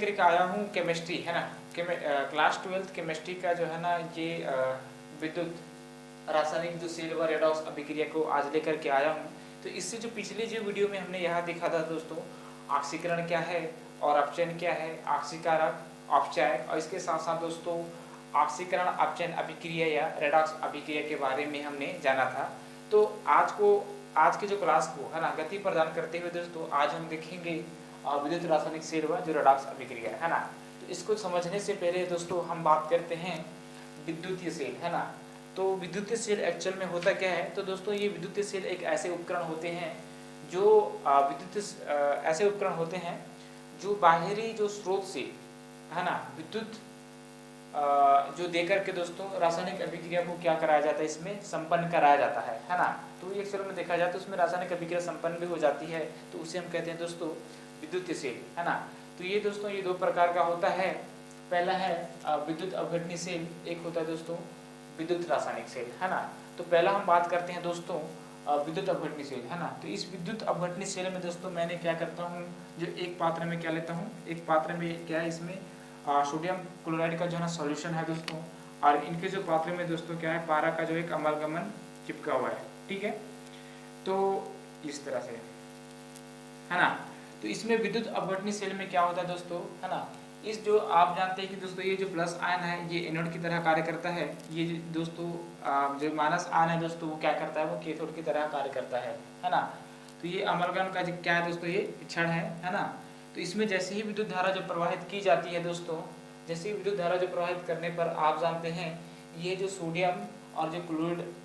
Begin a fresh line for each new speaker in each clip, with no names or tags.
लेकर के आया हूँ केमिस्ट्री, है ना। क्लास 12 केमिस्ट्री का जो है ना ये विद्युत रासायनिक जो सेल व रेडॉक्स अभिक्रिया को आज लेकर के आया हूँ। तो इससे जो पिछले जो वीडियो में हमने यहाँ देखा था दोस्तों, ऑक्सीकरण क्या है और अपचयन क्या है, ऑक्सीकारक, अपचायक, और इसके साथ साथ दोस्तों ऑक्सीकरण अपचयन अभिक्रिया या रेडॉक्स अभिक्रिया के बारे में हमने जाना था। तो आज के जो क्लास को है ना गति प्रदान करते हुए दोस्तों आज हम देखेंगे विद्युत रासायनिक सेल व जो रेडॉक्स अभिक्रिया है ना। तो इसको समझने से पहले दोस्तों हम बात करते हैं विद्युतीय सेल, है ना। तो विद्युतीय सेल एक्चुअल में होता क्या है। तो दोस्तों ये विद्युतीय सेल एक ऐसे उपकरण होते हैं जो ऐसे उपकरण होते हैं जो बाहरी जो स्रोत से है ना विद्युत जो देकर के दोस्तों रासायनिक अभिक्रिया को क्या कराया जाता है, इसमें संपन्न कराया जाता है ना। तो ये एक्चुअल में देखा जाए तो उसमें रासायनिक अभिक्रिया संपन्न भी हो जाती है, तो उसे हम कहते हैं दोस्तों विद्युतीय सेल, है ना। तो ये दोस्तों ये दो प्रकार का होता है। पहला है विद्युत अपघटनी सेल, एक होता है दोस्तों विद्युत रासायनिक सेल, है ना। तो पहला हम बात करते हैं दोस्तों विद्युत अपघटनी सेल, है ना। तो इस विद्युत अपघटनी सेल में दोस्तों मैंने क्या करता हूँ, जो एक पात्र में क्या लेता हूँ, एक पात्र में क्या है, इसमें सोडियम क्लोराइड का जो है ना सॉल्यूशन है दोस्तों, और इनके जो पात्र में दोस्तों क्या है, पारा का जो एक अमलगमन चिपका हुआ है, ठीक है। तो इस तरह से है ना। तो इसमें विद्युत अपघटनी सेल में क्या होता है दोस्तों, है ना, इस जो आप जानते हैं कि दोस्तों ये जो प्लस आयन है ये एनोड की तरह कार्य करता है, ये दोस्तों जो माइनस आयन है दोस्तों वो क्या करता है, वो कैथोड की तरह कार्य करता है ना। तो ये अमलगम का क्या है दोस्तों, ये क्षण है ना। तो इसमें जैसे ही विद्युत धारा जो प्रवाहित की जाती है दोस्तों, जैसे ही विद्युत धारा जो प्रवाहित करने पर आप जानते हैं ये जो सोडियम और जो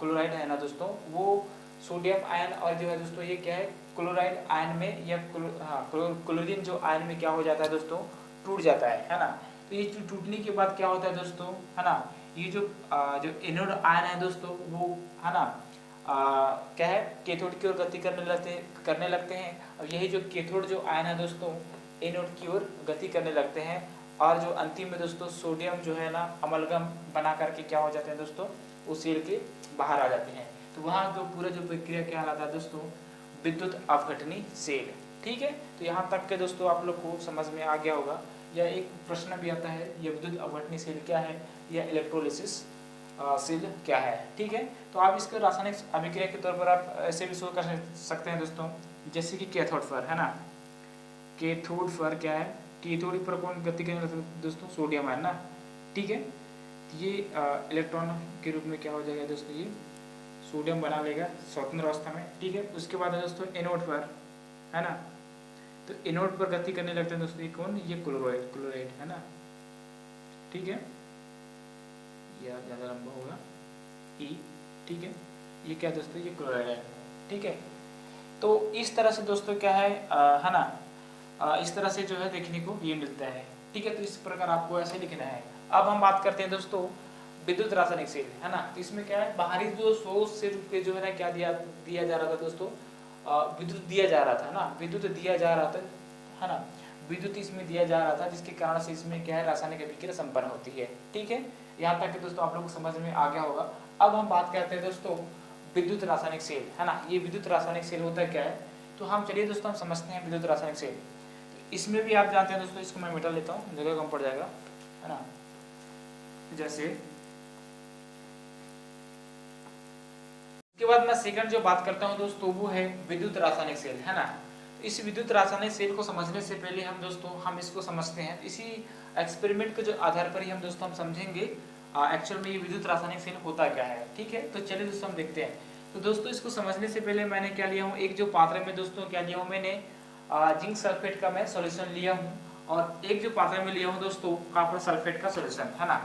क्लोराइड है ना दोस्तों, वो सोडियम आयन और जो है दोस्तों ये क्या है, क्लोराइड आयन में या क्लोरीन जो आयन में क्या हो जाता है दोस्तों, टूट जाता है ना। तो ये टूटने के बाद क्या होता है दोस्तों, है ना, ये जो एनोड आयन है दोस्तों वो है ना क्या है, कैथोड की ओर गति करने लगते हैं। और यही जो कैथोड जो आयन है दोस्तों एनोड की ओर गति करने लगते हैं, और जो अंतिम में दोस्तों सोडियम जो है ना अमलगम बना करके क्या हो जाते हैं दोस्तों, उस सेल के बाहर आ जाते हैं। तो वहाँ जो पूरा जो प्रक्रिया क्या कहलाता है दोस्तों, विद्युत अपघटनी सेल, ठीक है। तो यहाँ तक के दोस्तों आप लोग को समझ में आ गया होगा। या एक प्रश्न भी आता है, यह विद्युत अपघटनी सेल क्या है, या इलेक्ट्रोलिसिस सेल क्या है, ठीक है। तो आप इसके रासायनिक अभिक्रिया के तौर पर आप ऐसे भी सोच कर सकते हैं दोस्तों, जैसे कि कैथोड पर, है ना, कैथोड पर क्या है, कैथोड पर कौन गति करने लगता है दोस्तों, सोडियम आयन ना, ठीक है। ये इलेक्ट्रॉन के रूप में क्या हो जाएगा दोस्तों, ये सोडियम बना लेगा स्वतंत्र अवस्था में, ठीक है। उसके बाद है दोस्तों एनोड पर, है ना, तो एनोड पर गति करने लगते हैं दोस्तों, ये कौन, ये क्लोराइड है ना, ठीक है। यह ज़्यादा लंबा होगा ई, ठीक है। ये क्या दोस्तों, ये क्लोराइड है, ठीक है। तो इस तरह से दोस्तों क्या है ना, इस तरह से जो है देखने को ये मिलता है, ठीक है। तो इस प्रकार आपको ऐसे लिखना है। अब हम बात करते हैं दोस्तों विद्युत रासायनिक सेल, है ना। तो इसमें क्या है, बाहरी जो सोर्स से रुक के जो है ना क्या दिया जा रहा था दोस्तों, विद्युत दिया जा रहा था ना, विद्युत दिया जा रहा था, है ना, विद्युत इसमें दिया जा रहा था, जिसके कारण से इसमें क्या है रासायनिक अभिक्रिया संपन्न होती है, ठीक है। यहाँ तक कि दोस्तों आप लोग को समझ में आ गया होगा। अब हम बात करते हैं दोस्तों विद्युत रासायनिक सेल, है ना। ये विद्युत रासायनिक सेल होता क्या है, तो हम चलिए दोस्तों हम समझते हैं विद्युत रासायनिक सेल। तो इसमें भी आप जानते हैं दोस्तों, इसको मैं मिटा लेता हूँ, जगह कम पड़ जाएगा, है ना। जैसे इसके बाद मैं सेकंड जो बात करता हूँ दोस्तों वो है विद्युत रासायनिक सेल, है ना। इस विद्युत रासायनिक सेल को समझने से पहले हम दोस्तों हम इसको समझते हैं, इसी एक्सपेरिमेंट के जो आधार पर ही हम दोस्तों हम समझेंगे एक्चुअल में ये विद्युत रासायनिक सेल होता क्या है, ठीक है। तो चलिए दोस्तों हम देखते हैं। तो दोस्तों इसको समझने से पहले मैंने क्या लिया हूँ, एक जो पात्र में दोस्तों क्या लिया हूँ, मैंने जिंक सल्फेट का मैं सोल्यूशन लिया हूँ, और एक जो पात्र में लिया हूँ दोस्तों कॉपर सल्फेट का सोल्यूशन, है ना।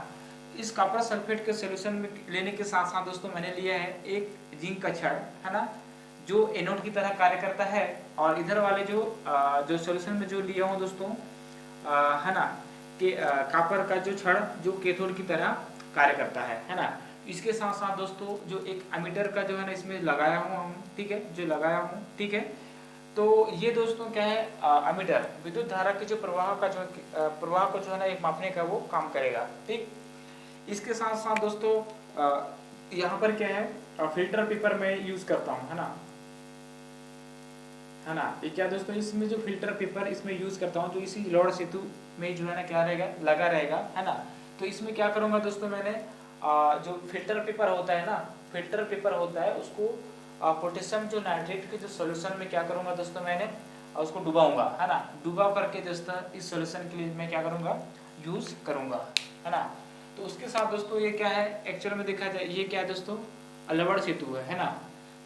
इस कॉपर सल्फेट के सोल्यूशन में लेने के साथ साथ दोस्तों मैंने लिया है एक जिंक का छड़, है ना, जो एनोड की तरह कार्य करता है, और इधर वाले जो सोल्यूशन में जो लिया हूँ दोस्तों है ना, कि कॉपर का जो छड़ जो कैथोड की तरह कार्य करता है ना। इसके साथ साथ दोस्तों जो एक एमीटर का जो है ना इसमें लगाया हूँ हम, ठीक है, जो लगाया हूँ, ठीक है। तो ये दोस्तों क्या है, एमीटर विद्युत धारा के जो प्रवाह को जो है ना एक मापने का वो काम करेगा, ठीक। इसके साथ साथ दोस्तों यहाँ पर क्या है, फिल्टर पेपर में यूज करता हूँ, है ना, है ना। ये क्या दोस्तों, इसमें जो फिल्टर पेपर इसमें यूज करता हूँ, तो इसी लौड़ सेतु में जो है ना क्या रहेगा, लगा रहेगा, है ना। तो इसमें क्या करूंगा दोस्तों, मैंने जो फिल्टर पेपर होता है ना, फिल्टर पेपर होता है उसको पोटेशियम जो नाइट्रेट के जो सोल्यूशन में क्या करूंगा दोस्तों, मैंने उसको डुबाऊंगा, है ना। डुबा करके दोस्तों इस सोल्यूशन के लिए मैं क्या करूंगा, यूज करूंगा, है ना। तो उसके साथ दोस्तों ये क्या है, एक्चुअल में देखा जाए ये क्या है दोस्तों, लवण सेतु है ना।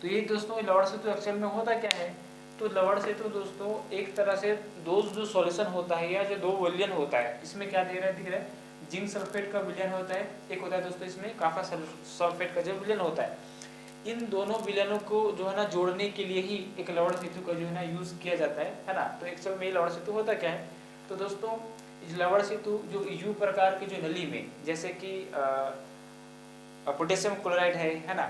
तो ये दोस्तों लवण सेतु एक्चुअल में होता क्या है, तो लवण सेतु दोस्तों एक तरह से दो जो सॉल्यूशन होता है या जो दो विलयन होता है, इसमें क्या दे रहा है, दिख रहा है, जिंक सल्फेट का विलयन होता है, एक होता है दोस्तों इसमें कॉपर सल्फेट का जो विलयन होता है। इन दोनों विलयनों को जो है ना जोड़ने के लिए ही एक लवण सेतु का जो है ना यूज किया जाता है ना। तो एक्चुअल में लवण सेतु होता क्या है, तो दोस्तों लवण सेतु जो यू प्रकार की जो नली में, जैसे कि पोटेशियम क्लोराइड है ना,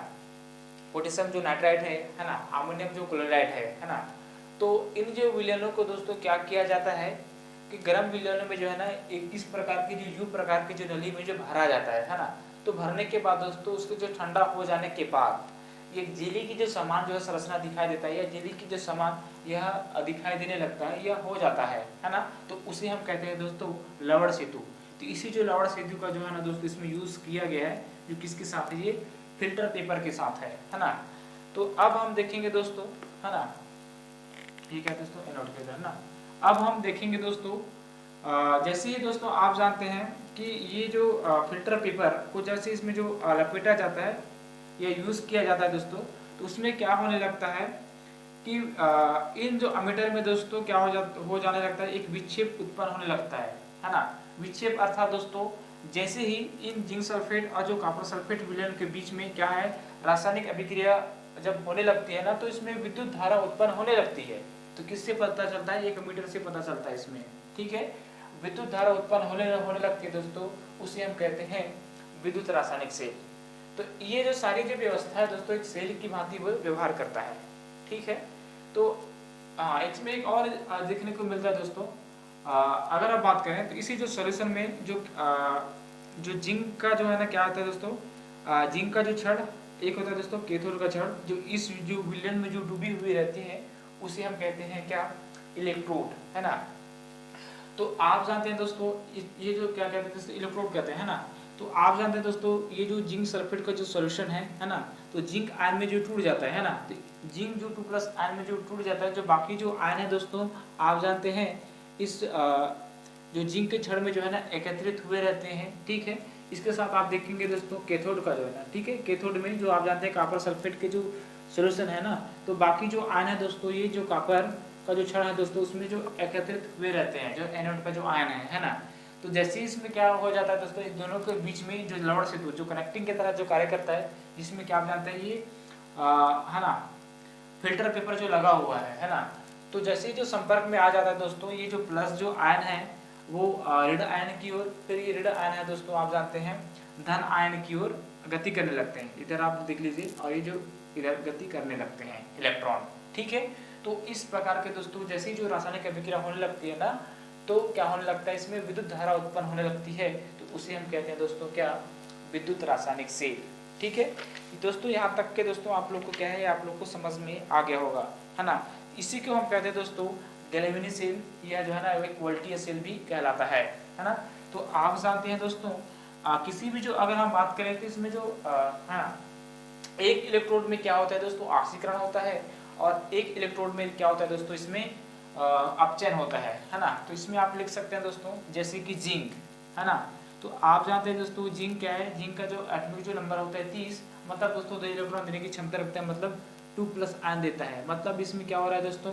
पोटेशियम जो नाइट्राइड है ना, अमोनियम जो क्लोराइड है ना। तो इन जो विलयनों को दोस्तों क्या किया जाता है कि गर्म विलयनों में जो है ना एक इस प्रकार की जो यू प्रकार की जो नली में जो भरा जाता है ना। तो भरने के बाद दोस्तों उसके जो ठंडा हो जाने के बाद ये जेली की जो सामान जो है संरचना दिखाई देता है, या जेली की जो सामान यह दिखाई देने लगता है, यह हो जाता है ना। तो उसे हम कहते हैं दोस्तों लवण सेतु। तो इसी जो लवण सेतु का जो है ना दोस्तों इसमें यूज किया गया है, जो किसके साथ है, ये फिल्टर पेपर के साथ है ना। तो अब हम देखेंगे दोस्तों, है ना, ठीक है दोस्तों एनोड के इधर ना। अब हम देखेंगे दोस्तों जैसे ही दोस्तों आप जानते हैं कि ये जो फिल्टर पेपर को जैसे इसमें जो लपेटा जाता है या यूज किया जाता है दोस्तों, तो उसमें क्या होने लगता है कि इन जो अमीटर में दोस्तों क्या हो जाने लगता है, एक विक्षेप उत्पन्न होने लगता है ना। विक्षेप अर्थात दोस्तों जैसे ही इन जिंक सल्फेट और जो कॉपर सल्फेट विलयन के बीच में क्या है, रासायनिक अभिक्रिया जब होने लगती है ना, तो इसमें विद्युत धारा उत्पन्न होने लगती है। तो किससे पता चलता है, एक मीटर से पता चलता है इसमें, ठीक है। विद्युत धारा उत्पन्न होने लगती है दोस्तों, उसे हम कहते हैं विद्युत रासायनिक सेल। तो ये जो सारी जो व्यवस्था है दोस्तों एक सेल की भांति वो व्यवहार करता है, ठीक है। तो इसमें एक और देखने को मिलता है दोस्तों, अगर आप बात करें तो इसी जो सॉल्यूशन में जो जिंक का जो है ना क्या होता है दोस्तों, जिंक का जो छड़ एक होता है दोस्तों कैथोड का छड़, जो इस जो विलयन में जो डूबी हुई रहती है उसे हम कहते हैं क्या, इलेक्ट्रोड, है ना। तो आप जानते हैं दोस्तों ये जो क्या कहते हैं दोस्तों, इलेक्ट्रोड कहते हैं, है ना। तो आप जानते हैं दोस्तों ये जो जिंक सल्फेट का जो सॉल्यूशन है ना, तो जिंक आयन में जो टूट जाता है ना, तो जिंक जो 2+ आयन में जो टूट जाता है, जो बाकी जो आयन है दोस्तों आप जानते हैं इस जो जिंक के छड़ में जो है ना एकत्रित हुए रहते हैं, ठीक है। इसके साथ आप देखेंगे दोस्तों कैथोड का जो है ना, ठीक है, कैथोड में जो आप जानते हैं कॉपर सल्फेट के जो सॉल्यूशन है ना, तो बाकी जो आयन है दोस्तों, ये जो कॉपर का जो छड़ है दोस्तों उसमें जो एकत्रित हुए रहते हैं, जो एनोड का जो आयन है ना। तो जैसे ही इसमें क्या हो जाता है दोस्तों, इन दोनों के बीच में जो लवण सेतु जो कनेक्टिंग की तरह जो कार्य करता है, जिसमें क्या आप जानते हैं ये है ना फिल्टर पेपर जो लगा हुआ है ना। तो जैसे ही जो संपर्क में आ जाता है दोस्तों, ये जो प्लस जो आयन है वो ऋण आयन की ओर, फिर ये ऋण आयन है दोस्तों आप जानते हैं धन आयन की ओर गति करने लगते हैं। इधर आप देख लीजिए, और ये जो इधर गति करने लगते हैं इलेक्ट्रॉन, ठीक है। तो इस प्रकार के दोस्तों जैसे ही जो रासायनिक अभिक्रिया होने लगती है ना, तो क्या होने लगता है, इसमें विद्युत धारा उत्पन्न होने लगती है। तो उसे हम कहते हैं दोस्तों क्या, विद्युत रासायनिक सेल, ठीक है दोस्तों। यहाँ तक के दोस्तों आप लोग को क्या है, आप लोग को समझ में आ गया होगा, है ना। इसी को हम कहते हैं दोस्तों गैलेविनी सेल, या जो है ना एक वोल्टीय सेल भी कहलाता है ना। तो आप जानते हैं दोस्तों किसी भी जो अगर हम बात करें तो इसमें जो है ना एक इलेक्ट्रोड में क्या होता है दोस्तों, ऑक्सीकरण होता है, और एक इलेक्ट्रोड में क्या होता है दोस्तों, इसमें अपचयन होता है ना। तो इसमें आप लिख सकते हैं दोस्तों जैसे कि जिंक, है ना। तो आप जानते हैं दोस्तों जिंक क्या है, जिंक का जो एटॉमिक जो नंबर होता है 30, मतलब दोस्तों 2 इलेक्ट्रॉन देने की क्षमता रखता है, मतलब 2+ आयन देता है। मतलब इसमें क्या हो रहा है दोस्तों,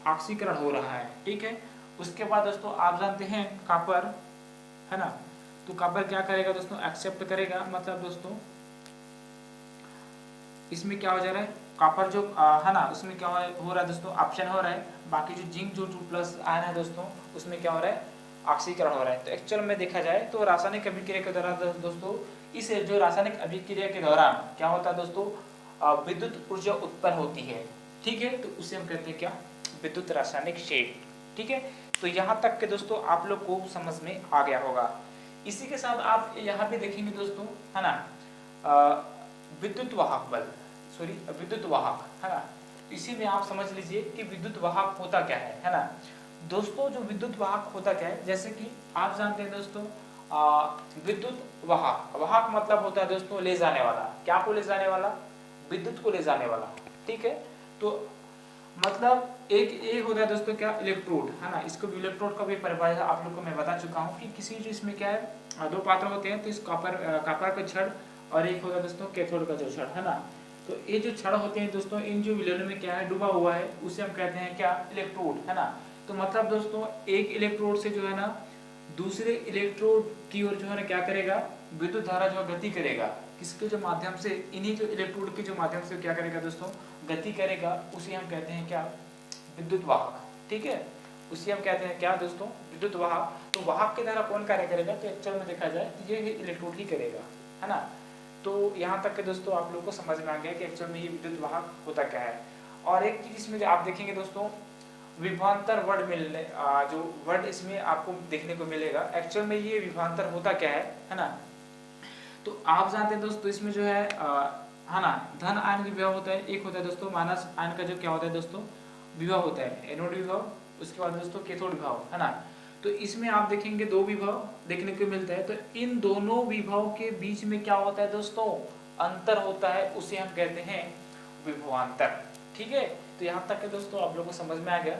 ऑक्सीकरण हो रहा है, ठीक है। उसके बाद दोस्तों आप जानते हैं कॉपर, है ना। तो कॉपर क्या करेगा दोस्तों, एक्सेप्ट करेगा, मतलब दोस्तों इसमें क्या हो जा रहा है, कॉपर जो है ना उसमें क्या हो रहा है दोस्तों, ऑप्शन हो रहा है। बाकी जो जिंक जो 2+ आयन है दोस्तों उसमें क्या हो रहा है, ऑक्सीकरण हो रहा है। तो एक्चुअल में देखा जाए तो रासायनिक अभिक्रिया के दौरान दोस्तों इस जो रासायनिक अभिक्रिया के दौरान क्या होता है दोस्तों, विद्युत ऊर्जा उत्पन्न होती है, ठीक है। तो उसे हम कहते हैं क्या, विद्युत रासायनिक सेल, ठीक है। तो यहाँ तक के दोस्तों आप लोग को समझ में आ गया होगा। इसी के साथ आप यहाँ पे देखेंगे दोस्तों, है ना, विद्युत वाहक बल, विद्युत वाहक, है ना। इसी में आप समझ लीजिए कि विद्युत वाहक होता क्या है ना। दोस्तों जो विद्युत वाहक होता क्या है, जैसे कि आप जानते हैं दोस्तों विद्युत वाहक, वाहक मतलब होता है दोस्तों ले जाने वाला। क्या को ले जाने वाला? विद्युत को ले जाने वाला। ठीक है, तो मतलब एक होता है दोस्तों क्या, इलेक्ट्रोड है ना। इसको इलेक्ट्रोड का भी परिभाषा आप लोग को मैं बता चुका हूँ कि किसी जो इसमें क्या है दो पात्र होते हैं, तो इस कॉपर का छड़ और एक होता है दोस्तों कैथोड का जो छड़ है ना। तो ये जो छड़ होते हैं दोस्तों, इन जो विलयन में क्या है डूबा हुआ है, उसे हम कहते हैं क्या, इलेक्ट्रोड है ना। तो मतलब दोस्तों एक इलेक्ट्रोड से जो है ना दूसरे इलेक्ट्रोड की ओर जो है ना क्या करेगा, विद्युत धारा जो गति करेगा, किसके जो माध्यम से, इन्हीं जो इलेक्ट्रोड के जो माध्यम से क्या करेगा दोस्तों, गति करेगा, उसे हम कहते हैं क्या, विद्युत वाहक। ठीक है, उसे हम कहते हैं क्या दोस्तों, विद्युत वाहक। तो वाहक की तरह कौन कार्य करेगा, तो एक्चुअल में देखा जाए तो ये इलेक्ट्रोड ही करेगा है ना। तो यहाँ तक के दोस्तों आप लोग को समझ में आ गया कि एक्चुअल में ये विद्युत वाहक होता क्या है। और एक चीज इसमें आप देखेंगे दोस्तों, विभवांतर वर्ड मिलने जो वर्ड इसमें आपको देखने को मिलेगा, एक्चुअल में ये विभवांतर होता क्या है ना। तो आप जानते हैं दोस्तों इसमें जो है ना धन आयन विभव होता है, एक होता है दोस्तों माइनस आयन का जो क्या होता है दोस्तों विभव होता है, एनोड विभव, उसके बाद दोस्तों कैथोड विभव है ना। तो इसमें आप देखेंगे दो विभव देखने को मिलता है, तो इन दोनों विभव के बीच में क्या होता है दोस्तों, अंतर होता है, उसे हम कहते हैं विभवांतर। ठीक है, तो यहाँ तक के दोस्तों आप लोगों को समझ में आ गया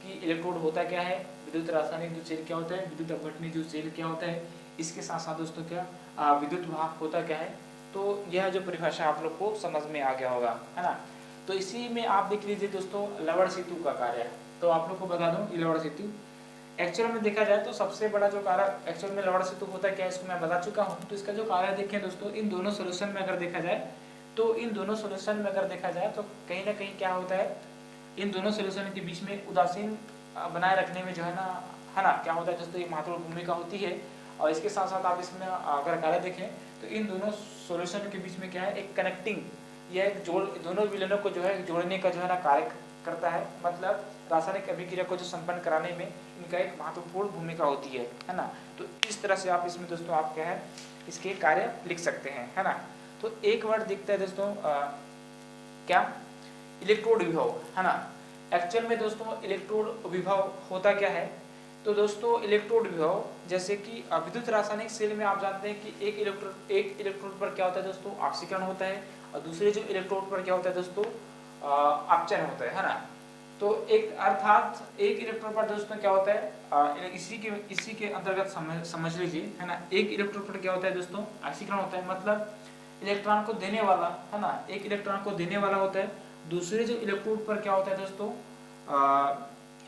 कि इलेक्ट्रोड होता क्या है, विद्युत रासायनिक जो सेल क्या होता है, विद्युत अपघटनीय जो सेल क्या होता है, इसके साथ साथ दोस्तों क्या विद्युत वाहक होता क्या है। तो यह जो परिभाषा आप लोग को समझ में आ गया होगा है ना। तो इसी में आप देख लीजिए दोस्तों लवण सेतु का कार्य। तो आप लोग को बता दूं लवण सेतु एक्चुअल में देखा जाए तो सबसे बड़ा जो कार्य एक्चुअल में लवण सेतु होता है क्या, इसको मैं बता चुका हूँ। तो इसका जो कार्य देखें दोस्तों, इन दोनों सोल्यूशन में अगर देखा जाए तो इन दोनों सोल्यूशन में अगर देखा जाए तो कहीं ना कहीं क्या होता है, इन दोनों सोल्यूशन के बीच में उदासीन बनाए रखने में जो है ना क्या होता है दोस्तों, एक महत्वपूर्ण भूमिका होती है। और इसके साथ साथ आप इसमें अगर कार्य देखें तो इन दोनों सॉल्यूशन के बीच में क्या है, एक कनेक्टिंग या एक जोड़, दोनों विलयनों को जो है जोड़ने का जो है ना कार्य करता है। मतलब रासायनिक अभिक्रिया को जो संपन्न कराने में इनका एक महत्वपूर्ण भूमिका होती है ना। तो इस तरह से आप इसमें दोस्तों आप क्या है इसके कार्य लिख सकते हैं है ना। तो एक वर्ड दिखता है दोस्तों क्या, इलेक्ट्रोड विभव है ना। एक्चुअल में दोस्तों इलेक्ट्रोड विभव होता क्या है, तो दोस्तों इलेक्ट्रोड विभव जैसे कि विद्युत रासायनिक सेल में आप जानते हैं कि एक इलेक्ट्रोड पर क्या होता है दोस्तों, ऑक्सीकरण होता है, और दूसरे जो इलेक्ट्रोड पर क्या होता है दोस्तों अपचयन होता है ना। तो एक अर्थात एक इलेक्ट्रोड पर दोस्तों क्या होता है, इसी के अंतर्गत समझ लीजिए है ना। एक इलेक्ट्रोड पर क्या होता है दोस्तों, ऑक्सीकरण होता है, मतलब इलेक्ट्रॉन को देने वाला है ना, एक इलेक्ट्रॉन को देने वाला होता है। दूसरे जो इलेक्ट्रोड पर क्या होता है दोस्तों,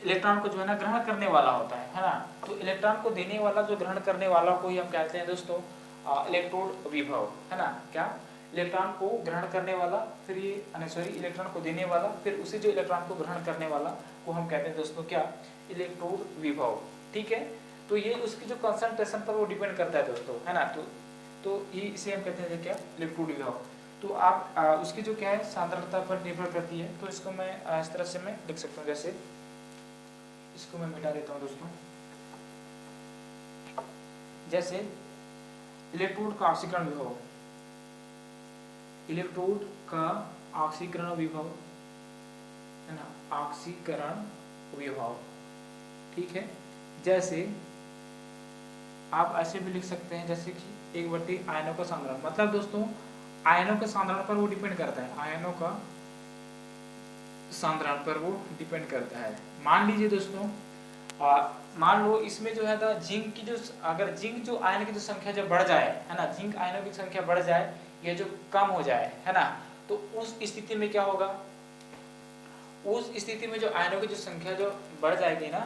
इलेक्ट्रॉन को जो है ना ग्रहण करने वाला होता है ना। तो इलेक्ट्रॉन को देने वाला जो ग्रहण करने वाला को ही हम कहते हैं दोस्तों इलेक्ट्रोड विभव है ना। क्या, इलेक्ट्रॉन को ग्रहण करने वाला, फिर ये सॉरी इलेक्ट्रॉन को देने वाला, फिर उसी जो इलेक्ट्रॉन को ग्रहण करने वाला को हम कहते हैं दोस्तों क्या, इलेक्ट्रोड विभव। ठीक है, तो ये उसकी जो कंसंट्रेशन पर वो डिपेंड करता है दोस्तों है ना। तो ये इसे हम कहते हैं क्या, इलेक्ट्रोड विभव। तो आप उसकी जो क्या है सांद्रता पर निर्भर करती है। तो इसको मैं इस तरह से मैं लिख सकता हूँ, जैसे इसको मैं मिटा देता हूँ दोस्तों, जैसे इलेक्ट्रोड का ऑक्सीकरण विभव, इलेक्ट्रोड का ऑक्सीकरण विभव है ना, ऑक्सीकरण विभव। ठीक है, जैसे आप ऐसे भी लिख सकते हैं जैसे कि एक बट्टी आयनों का सांद्रण, मतलब दोस्तों आयनों के सांद्रण पर वो डिपेंड करता है, आयनों का सांद्रण पर वो डिपेंड करता है। मान लीजिए दोस्तों मान लो इसमें जो है ना जिंक की जो, अगर जिंक जो आयन की जो संख्या जब बढ़ जाए है ना, जिंक आयनों की संख्या बढ़ जाए या जो कम हो जाए है ना, तो उस स्थिति में क्या होगा, उस स्थिति में जो आयनों की जो संख्या जो बढ़ जाएगी ना,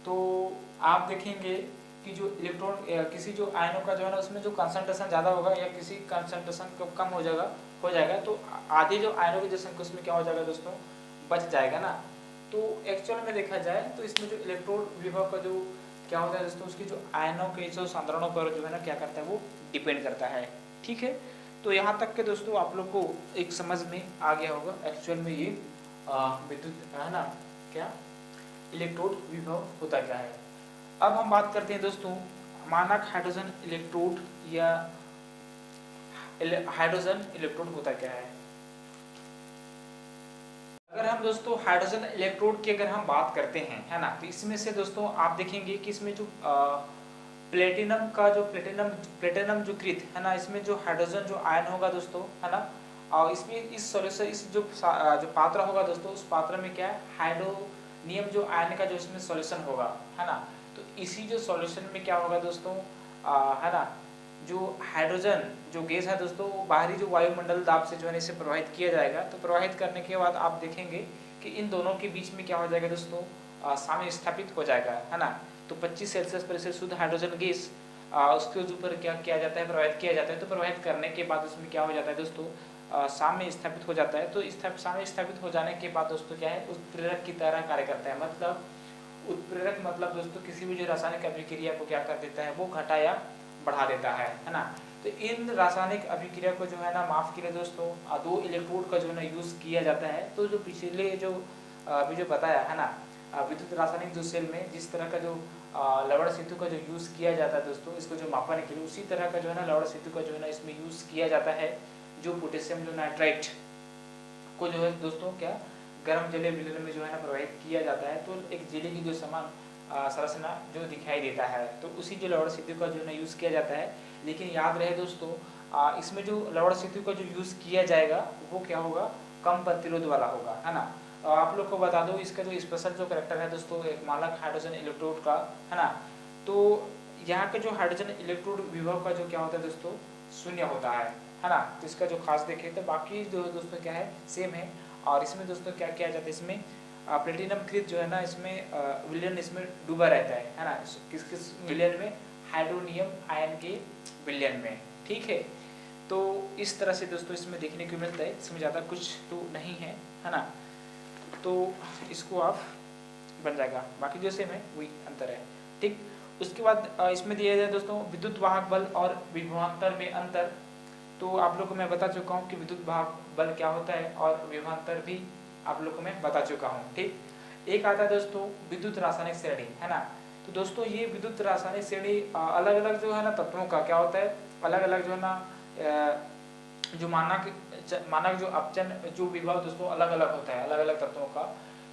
तो आप देखेंगे कि जो इलेक्ट्रॉन किसी जो आयनों का जो है ना उसमें जो कंसंट्रेशन ज्यादा होगा या किसी कंसंट्रेशन कम हो जाएगा तो आधे जो आयनों की जो संख्या उसमें क्या हो जाएगा दोस्तों, बच जाएगा ना। तो एक्चुअल में देखा जाए तो इसमें जो इलेक्ट्रोड विभव का जो क्या होता है दोस्तों, उसकी जो आयनों के जो सांद्रणों पर जो है ना क्या करता है वो डिपेंड करता है। ठीक है, तो यहाँ तक के दोस्तों आप लोग को एक समझ में आ गया होगा एक्चुअल में ये विद्युत है ना क्या, इलेक्ट्रोड विभव होता क्या है। अब हम बात करते हैं दोस्तों मानक हाइड्रोजन इलेक्ट्रोड या हाइड्रोजन इलेक्ट्रोड होता क्या है। अगर हम हम दोस्तों हाइड्रोजन इलेक्ट्रोड की अगर हम बात करते हैं, है ना, तो इसमें से दोस्तों आप देखेंगे कि इसमें जो प्लेटिनम का जो प्लेटिनम जो कृत है ना, इसमें जो हाइड्रोजन जो आयन होगा दोस्तों, है ना, और इसमें इस सॉल्यूशन इस जो पात्र होगा दोस्तों, उस पात्र में क्या है, हाइड्रोनियम जो आयन का जो इसमें सॉल्यूशन होगा, है ना, तो इसी जो सॉल्यूशन में क्या होगा दोस्तों, है ना, जो हाइड्रोजन जो गैस है दोस्तों, बाहरी जो वायुमंडल दाब से जो है इसे प्रवाहित किया जाएगा। तो प्रवाहित करने के बाद आप देखेंगे कि इन दोनों के बीच में क्या हो जाएगा दोस्तों, साम्य स्थापित हो जाएगा, है ना। तो 25 सेल्सियस पर इसे शुद्ध हाइड्रोजन गैस उसके ऊपर क्या किया जाता है, प्रवाहित किया जाता है। तो प्रवाहित करने के बाद उसमें क्या हो जाता है दोस्तों, साम्य स्थापित हो जाता है। तो साम्य स्थापित हो जाने के बाद दोस्तों क्या है, उत्प्रेरक की तरह कार्य करता है। मतलब उत्प्रेरक मतलब दोस्तों किसी भी जो रासायनिक अभिक्रिया को क्या कर देता है, वो घटा या बढ़ा देता है ना। तो इन रासायनिक अभिक्रिया को जो है ना, माफ कीजिए दोस्तों, दो इलेक्ट्रोड का जो है ना यूज किया जाता है। तो जो पिछले जो अभी जो बताया है ना, विद्युत रासायनिक जो सेल में जिस तरह का जो लवण सेतु का जो यूज किया जाता है दोस्तों, इसको जो मापने के लिए, उसी तरह का जो है ना लवण सेतु का जो है ना इसमें यूज किया जाता है। जो पोटेशियम जो नाइट्राइट को जो है दोस्तों क्या गर्म जलीय विलयन में जो है ना प्रवाहित किया जाता है। तो एक जेली की जो समान संरचना जो दिखाई देता है, तो उसी जो लवण सेतु का जो है ना यूज किया जाता है। लेकिन याद रहे दोस्तों, इसमें जो लवण सेतु का जो यूज किया जाएगा वो क्या होगा, कम प्रतिरोध वाला होगा, है ना। आप लोग को बता दो, इसका जो स्पेशल जो करेक्टर है दोस्तों, एक मानक हाइड्रोजन इलेक्ट्रोड का, है ना। तो यहाँ का जो हाइड्रोजन इलेक्ट्रोड विभव का जो क्या होता है दोस्तों, शून्य होता है ना। तो इसका जो खास देखें तो बाकी जो दोस्तों क्या है, सेम है। और इसमें दोस्तों क्या किया जाता है, इसमें प्लेटिनम कृत जो है ना, इसमें विलयन इसमें डूबा रहता है ना। किस किस विलयन में, हाइड्रोनियम आयन के विलयन में, ठीक है। तो इस तरह से दोस्तों इसमें देखने को मिलता है, इसमें ज़्यादा कुछ तो नहीं है ना। तो इसको आप बन जाएगा, बाकी जो सेम है वही अंतर है, ठीक। उसके बाद इसमें दिया जाए दोस्तों विद्युत वाहक बल और विभवांतर में अंतर। तो आप लोग को मैं बता चुका हूँ कि विद्युत वाहक बल क्या होता है और विभवांतर भी आप लोग को मैं बता चुका हूँ, ठीक। एक आता है दोस्तों विद्युत रासायनिक श्रेणी, है ना। तो दोस्तों ये विद्युत रासायनिक श्रेणी अलग अलग जो है ना तत्वों का क्या होता है, अलग अलग जो है ना जो मानक जो अपचयन जो विभव दोस्तों अलग अलग होता है, अलग अलग तत्वों का।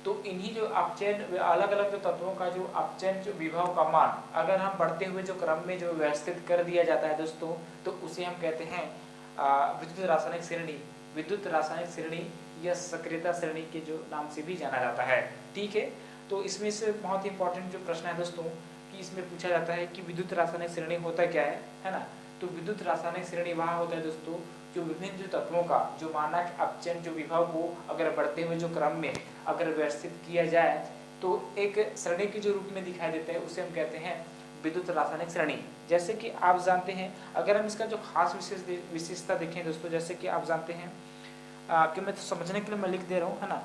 तो इन्हीं जो अपचयन अलग अलग जो तत्वों का जो अपचयन जो विभव का मान अगर हम बढ़ते हुए जो क्रम में जो व्यवस्थित कर दिया जाता है दोस्तों, तो उसे हम कहते हैं विद्युत रासायनिक श्रेणी। विद्युत रासायनिक श्रेणी या सक्रियता श्रेणी के जो नाम से भी जाना जाता है, ठीक है। तो इसमें से बहुत ही इंपॉर्टेंट जो प्रश्न है दोस्तों, कि इसमें पूछा जाता है कि विद्युत रासायनिक श्रेणी होता क्या है ना। तो विद्युत रासायनिक श्रेणी वहाँ होता है दोस्तों जो विभिन्न जो तत्वों का जो मानक अपचयन जो विभव को अगर बढ़ते हुए जो क्रम में अगर व्यवस्थित किया जाए तो एक श्रेणी के जो रूप में दिखाई देता है, उसे हम कहते हैं विद्युत रासायनिक श्रेणी। जैसे कि आप जानते हैं, अगर हम इसका जो खास विशेषता देखें दोस्तों, जैसे कि आप जानते हैं कि मैं तो समझने के लिए मैं लिख दे रहा हूँ, है ना।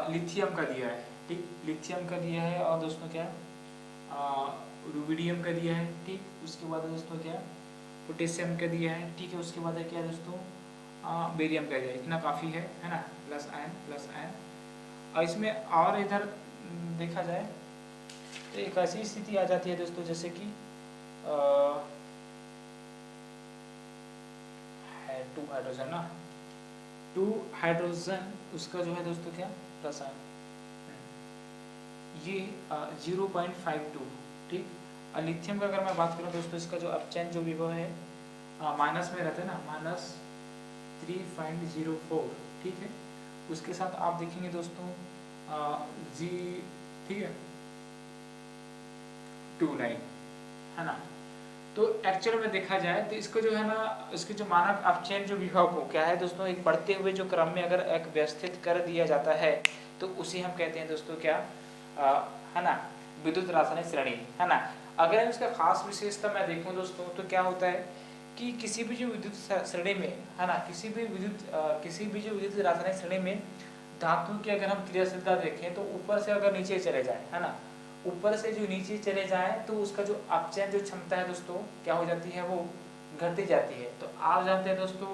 लिथियम का दिया है, ठीक, लिथियम का दिया है, और दोस्तों क्या रुबिडियम का दिया है, ठीक। उसके बाद दोस्तों क्या पोटेशियम का दिया है, ठीक है। उसके बाद क्या दोस्तों बेरियम का दिया है। इतना काफ़ी है ना, प्लस आयन। और इसमें और इधर देखा जाए तो एक ऐसी स्थिति आ जाती है दोस्तों, जैसे कि है 2 हाइड्रोजन ना, 2 हाइड्रोजन, उसका जो है दोस्तों क्या प्लस आयन, ये 0.52, ठीक। और लिथियम का अगर मैं बात करूं दोस्तों, इसका जो अपचयन जो विभव है माइनस में रहता है ना, -3.04, ठीक है। उसके साथ आप देखेंगे दोस्तों जी, ठीक है, 29, है ना। तो एक्चुअल में देखा जाए तो इसको जो है ना, इसके जो मानक अपचयन जो विभव को क्या है दोस्तों, एक बढ़ते हुए जो क्रम में अगर एक व्यवस्थित कर दिया जाता है, तो उसे हम कहते हैं दोस्तों क्या, है ना, विद्युत रासायनिक श्रेणी, है ना। अगर इसका खास विशेषता मैं देखूं दोस्तों, तो क्या होता है कि किसी भी जो विद्युत श्रेणी में, है ना, किसी भी जो विद्युत रासायनिक श्रेणी में धातु की अगर हम क्रियाशीलता देखें, तो ऊपर से अगर नीचे चले जाए, है ना, ऊपर से जो नीचे चले जाए, तो उसका जो अपचयन जो क्षमता है दोस्तों क्या हो जाती है, वो घटती जाती है। तो आप जानते हैं दोस्तों,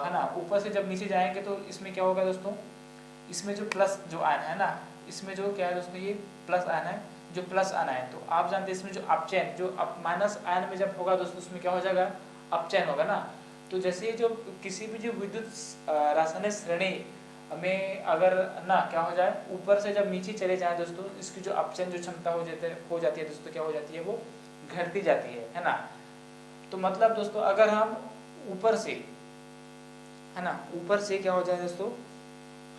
है ना, ऊपर से जब नीचे जाएंगे तो इसमें क्या होगा दोस्तों, इसमें जो प्लस जो आयन है ना, इसमें जो क्या है दोस्तों, ये प्लस आयन है, जो प्लस आयन है। तो आप जानते हैं इसमें जो अपचयन जो माइनस आयन में जब होगा दोस्तों, उसमें क्या हो जाएगा, अपचयन होगा ना। तो जैसे जो किसी भी जो विद्युत रासायनिक श्रेणी में अगर ना क्या हो जाए, ऊपर से जब नीचे चले जाए दोस्तों, इसकी जो अपचयन जो क्षमता हो जाती है दोस्तों, क्या हो जाती है, वो घटती जाती है ना। तो मतलब दोस्तों अगर हम ऊपर से, है ना, ऊपर से क्या हो जाए दोस्तों,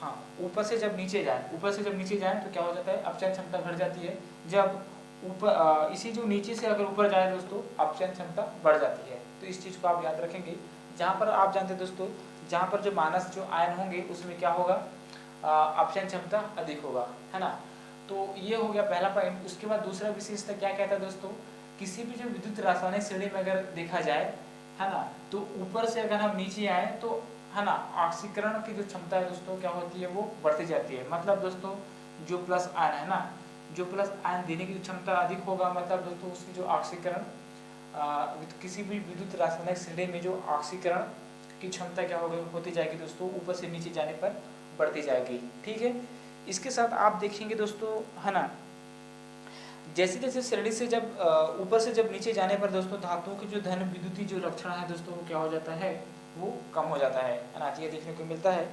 हाँ ऊपर से जब नीचे जाए तो क्या हो जाता है, अपचयन क्षमता घट जाती है। जब ऊपर इसी जो नीचे से अगर ऊपर जाए दोस्तों, अपचयन क्षमता बढ़ जाती है। तो इस चीज को आप याद रखेंगे। जहाँ पर आप जानते हैं दोस्तों, जहाँ पर जो माइनस जो आयन होंगे उसमें क्या होगा, अपचयन क्षमता अधिक होगा, है ना। तो ये हो गया पहला पॉइंट। उसके बाद दूसरा विशेषता क्या कहता है दोस्तों, किसी भी जो विद्युत रासायनिक श्रेणी में अगर देखा जाए, है ना, तो ऊपर से अगर हम नीचे आए तो, है ना, ऑक्सीकरण की जो क्षमता है दोस्तों क्या होती है, वो बढ़ती जाती है। मतलब दोस्तों जो प्लस आयन है ना, जो प्लस आयन देने की क्षमता अधिक होगा, मतलब दोस्तों उसकी जो ऑक्सीकरण किसी भी विद्युत रासायनिक श्रेणी में जो ऑक्सीकरण की क्षमता क्या होती जाएगी दोस्तों, ऊपर से नीचे जाने पर बढ़ती जाएगी। ठीक है, इसके साथ आप देखेंगे दोस्तों, है ना, जैसे जैसे श्रेणी से जब ऊपर से जब नीचे जाने पर दोस्तों धातुओं की जो धन विद्युतीय जो लक्षण है दोस्तों, वो क्या हो जाता है, वो कम हो जाता है ना। ये देखने को मिलता है।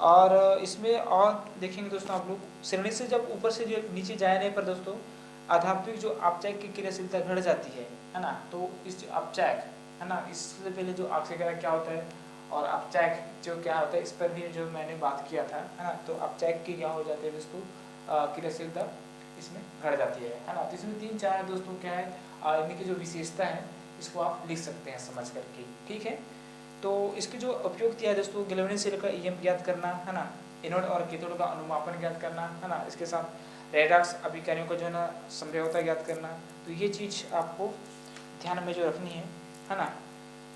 और इसमें और देखेंगे दोस्तों आप लोग, श्रेणी से जब ऊपर से जो नीचे जाने पर दोस्तों अधात्विक जो अपचयक की क्रियाशीलता घट जाती है ना। तो इस अपचयक, है ना, इससे पहले जो ऑक्सीकरण क्या होता है और अपचयक जो क्या होता है, इस पर भी जो मैंने बात किया था, है ना। तो अपचयक की क्या हो जाती है दोस्तों, क्रियाशीलता इसमें घट जाती है ना। तो इसमें 3-4 दोस्तों क्या है, इनकी जो विशेषता है इसको आप लिख सकते हैं समझ करके। ठीक है, तो इसकी जो उपयोग किया है दोस्तों, गैल्वेनिक सेल का ईएम ज्ञात करना, है ना, एनोड और कैथोड का अनुमापन ज्ञात करना, है ना, इसके साथ रेडॉक्स अभिकारियों का जो है ना संभाव्यता ज्ञात करना। तो ये चीज़ आपको ध्यान में जो रखनी है ना।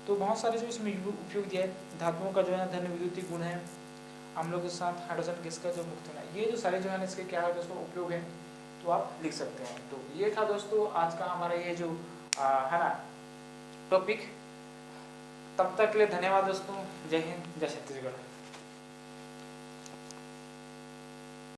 तो बहुत सारे जो इसमें उपयोग दिया है, धातुओं का जो है धन विद्युतीय गुण है, अम्लों के साथ हाइड्रोजन गैस का जो मुक्त होना, ये जो सारे जो है ना इसके क्या है दोस्तों उपयोग है, तो आप लिख सकते हैं। तो ये था दोस्तों आज का हमारा ये जो है ना टॉपिक। तब तक के लिए धन्यवाद दोस्तों। जय हिंद, जय छत्तीसगढ़।